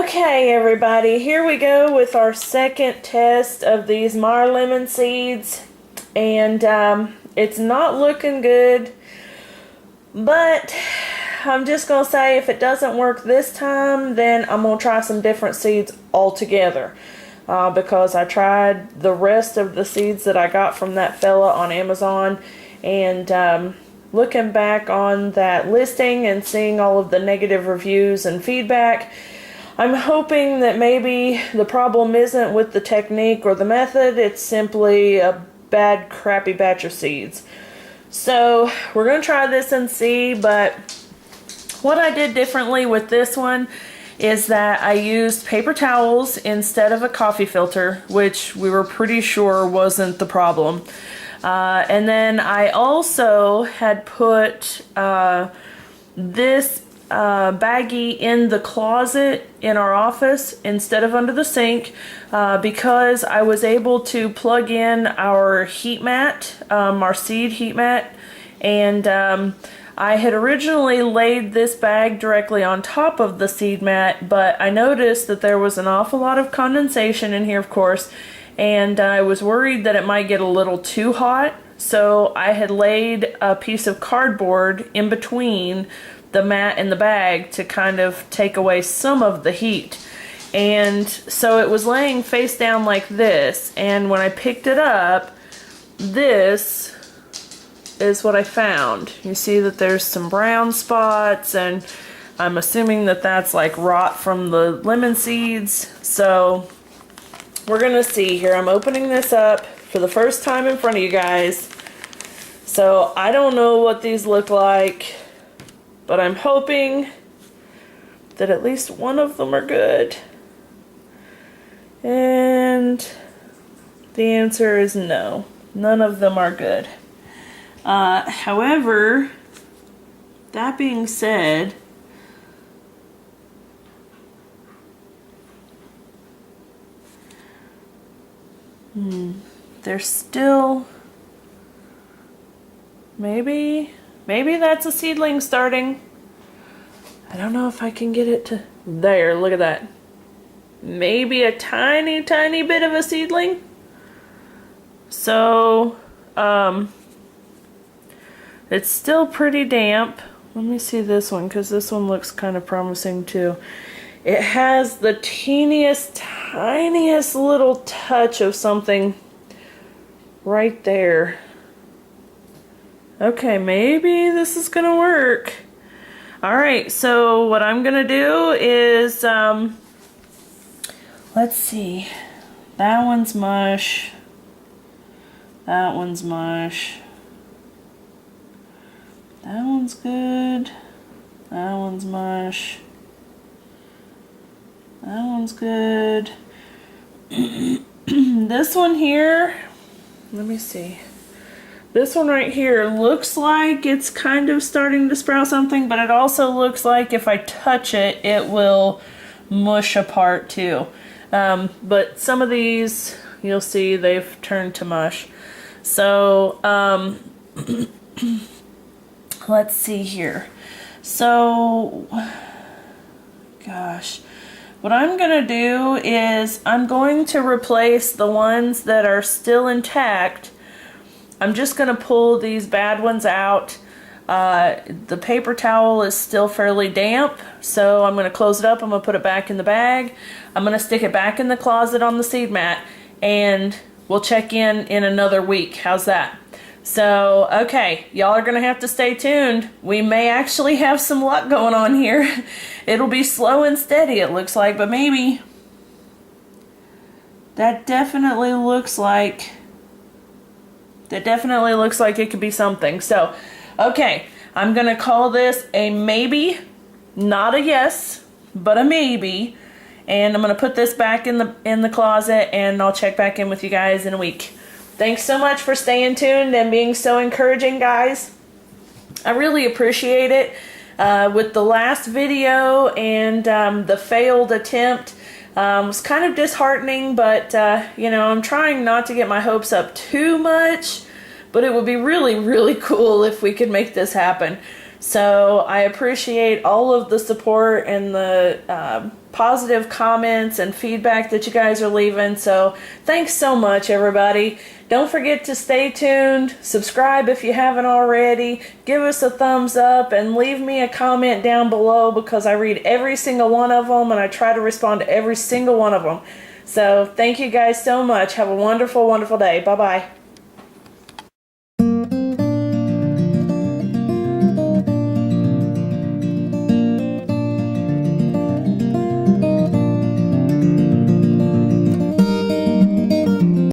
Okay, everybody, here we go with our second test of these Meyer lemon seeds, and it's not looking good, but I'm just going to say if it doesn't work this time, then I'm going to try some different seeds altogether, because I tried the rest of the seeds that I got from that fella on Amazon, and looking back on that listing and seeing all of the negative reviews and feedback, I'm hoping that maybe the problem isn't with the technique or the method, it's simply a bad, crappy batch of seeds. So we're going to try this and see, but what I did differently with this one is that I used paper towels instead of a coffee filter, which we were pretty sure wasn't the problem. And then I also had put this baggie in the closet in our office instead of under the sink, because I was able to plug in our heat mat, our seed heat mat, and I had originally laid this bag directly on top of the seed mat, but I noticed that there was an awful lot of condensation in here, of course, and I was worried that it might get a little too hot, so I had laid a piece of cardboard in between the mat and the bag to kind of take away some of the heat. And so it was laying face down like this, and when I picked it up, this is what I found. You see that there's some brown spots, and I'm assuming that that's like rot from the lemon seeds. So we're gonna see here. I'm opening this up for the first time in front of you guys, so I don't know what these look like, but I'm hoping that at least one of them are good. And the answer is no. None of them are good. However, that being said, there's still, maybe that's a seedling starting. I don't know if I can get it to, there, look at that. Maybe a tiny bit of a seedling. So, it's still pretty damp. Let me see this one, because this one looks kind of promising too. It has the tiniest little touch of something right there. Okay, maybe this is gonna work. Alright, so what I'm gonna do is, let's see. That one's mush. That one's mush. That one's good. That one's mush. That one's good. This one here, let me see. This one right here looks like it's kind of starting to sprout something, but it also looks like if I touch it, it will mush apart too. But some of these, you'll see they've turned to mush. So, let's see here. So, gosh, what I'm gonna do is I'm going to replace the ones that are still intact. I'm just gonna pull these bad ones out. The paper towel is still fairly damp, so I'm gonna close it up. I'm gonna put it back in the bag. I'm gonna stick it back in the closet on the seed mat, and we'll check in another week. How's that? So, okay, y'all are gonna have to stay tuned. We may actually have some luck going on here. It'll be slow and steady, it looks like, but maybe. That definitely looks like it could be something. So, okay, I'm gonna call this a maybe, not a yes, but a maybe. And I'm gonna put this back in the closet, and I'll check back in with you guys in a week. Thanks so much for staying tuned and being so encouraging, guys. I really appreciate it. With the last video and the failed attempt, was kind of disheartening, but you know, I'm trying not to get my hopes up too much, but it would be really cool if we could make this happen. So I appreciate all of the support and the positive comments and feedback that you guys are leaving. So thanks so much, everybody. Don't forget to stay tuned, subscribe if you haven't already, give us a thumbs up, and leave me a comment down below because I read every single one of them and I try to respond to every single one of them. So thank you guys so much. Have a wonderful, wonderful day. Bye-bye.